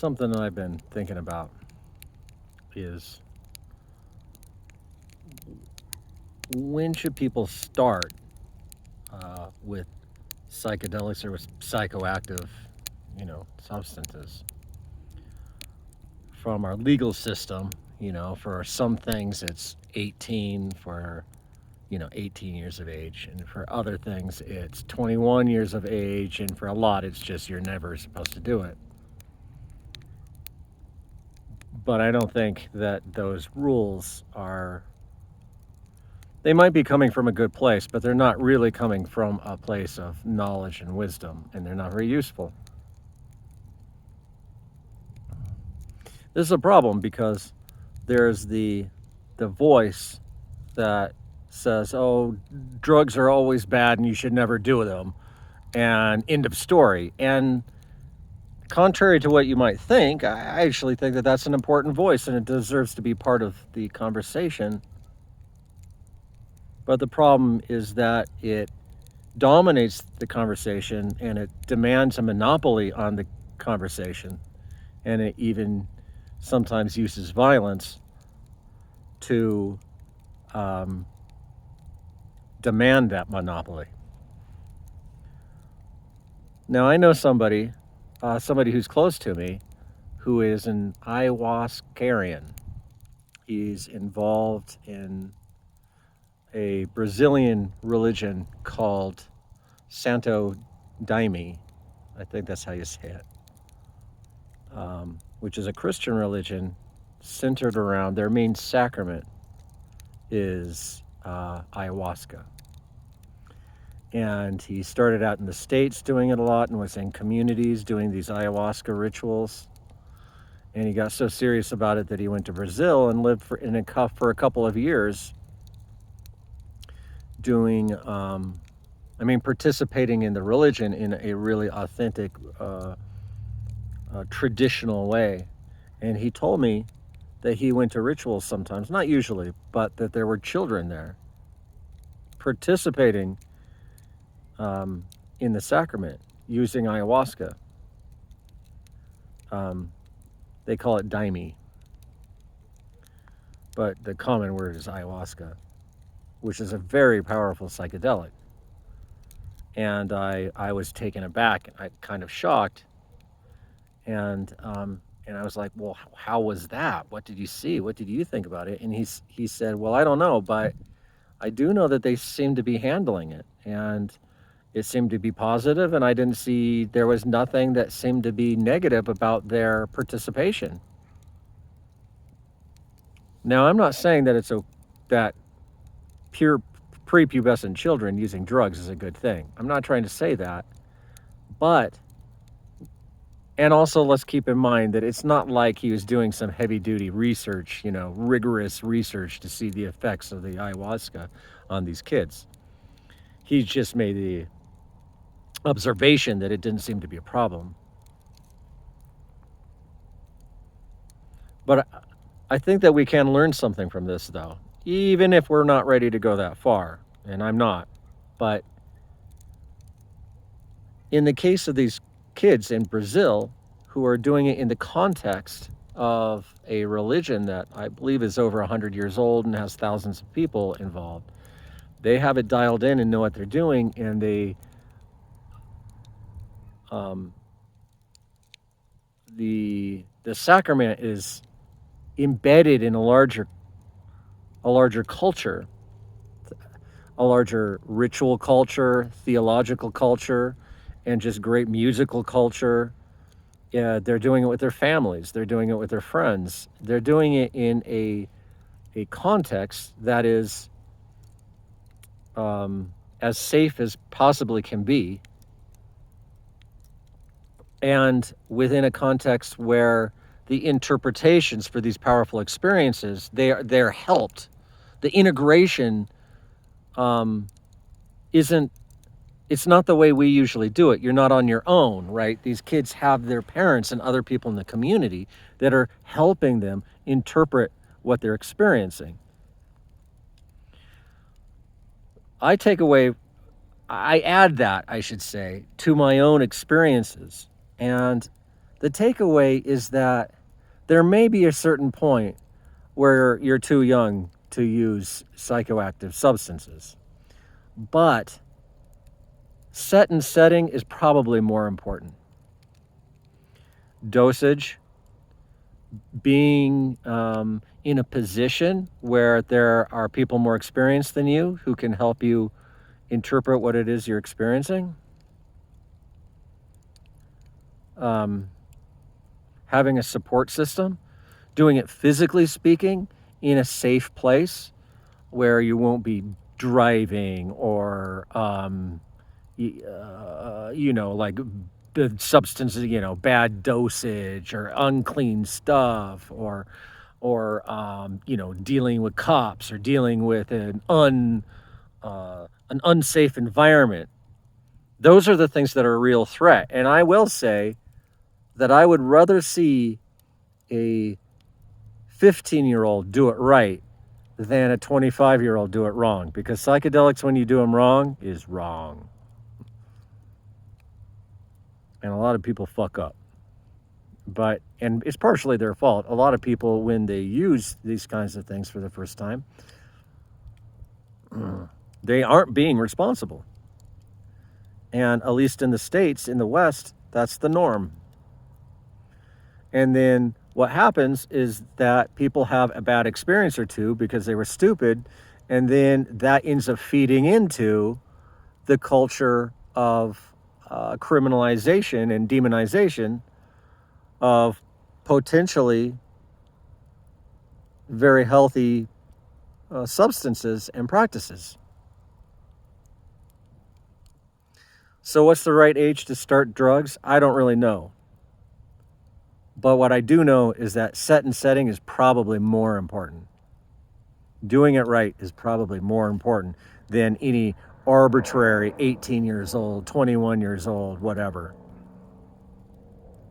something that I've been thinking about is when should people start with psychedelics or with psychoactive, substances from our legal system? For some things it's 18 for 18 years of age, and for other things it's 21 years of age, and for a lot it's just you're never supposed to do it. But I don't think that those rules are, they might be coming from a good place, but they're not really coming from a place of knowledge and wisdom, and they're not very useful. This is a problem because there's the voice that says, "Oh, drugs are always bad and you should never do them," and end of story. And contrary to what you might think, I actually think that that's an important voice and it deserves to be part of the conversation. But the problem is that it dominates the conversation and it demands a monopoly on the conversation, and it even sometimes uses violence to demand that monopoly. Now, I know somebody who's close to me, who is an ayahuascarian. He's involved in a Brazilian religion called Santo Daime. I think that's how you say it. Which is a Christian religion centered around their main sacrament is ayahuasca. And he started out in the States doing it a lot and was in communities doing these ayahuasca rituals. And he got so serious about it that he went to Brazil and lived for a couple of years doing, participating in the religion in a really authentic, traditional way. And he told me that he went to rituals sometimes, not usually, but that there were children there participating in the sacrament using ayahuasca. They call it daime, but the common word is ayahuasca, which is a very powerful psychedelic. And I was taken aback, I kind of shocked, and I was like, well, how was that? What did you see? What did you think about it? And he said, well, I don't know, but I do know that they seem to be handling it, and it seemed to be positive, and I didn't see, there was nothing that seemed to be negative about their participation. Now, I'm not saying that that pure prepubescent children using drugs is a good thing. I'm not trying to say that. But, and also let's keep in mind that it's not like he was doing some heavy duty research, rigorous research to see the effects of the ayahuasca on these kids. He just made the observation that it didn't seem to be a problem. But I think that we can learn something from this, though, even if we're not ready to go that far, and I'm not. But in the case of these kids in Brazil who are doing it in the context of a religion that I believe is over 100 years old and has thousands of people involved, they have it dialed in and know what they're doing, and the sacrament is embedded in a larger culture, a larger ritual culture, theological culture, and just great musical culture. Yeah, they're doing it with their families. They're doing it with their friends. They're doing it in a context that is as safe as possibly can be, and within a context where the interpretations for these powerful experiences, they're helped. The integration isn't, it's not the way we usually do it. You're not on your own, right? These kids have their parents and other people in the community that are helping them interpret what they're experiencing. I add that, I should say, to my own experiences. And The takeaway is that there may be a certain point where you're too young to use psychoactive substances, but set and setting is probably more important. Dosage, being in a position where there are people more experienced than you who can help you interpret what it is you're experiencing. Having a support system, doing it physically speaking in a safe place where you won't be driving or, like the substances, bad dosage or unclean stuff or dealing with cops or dealing with an unsafe environment. Those are the things that are a real threat. And I will say that I would rather see a 15-year-old do it right than a 25-year-old do it wrong, because psychedelics, when you do them wrong, is wrong. And a lot of people fuck up. And it's partially their fault. A lot of people, when they use these kinds of things for the first time, they aren't being responsible. And at least in the States, in the West, that's the norm. And then what happens is that people have a bad experience or two because they were stupid, and then that ends up feeding into the culture of criminalization and demonization of potentially very healthy substances and practices. So what's the right age to start drugs? I don't really know. But what I do know is that set and setting is probably more important. Doing it right is probably more important than any arbitrary 18 years old, 21 years old, whatever.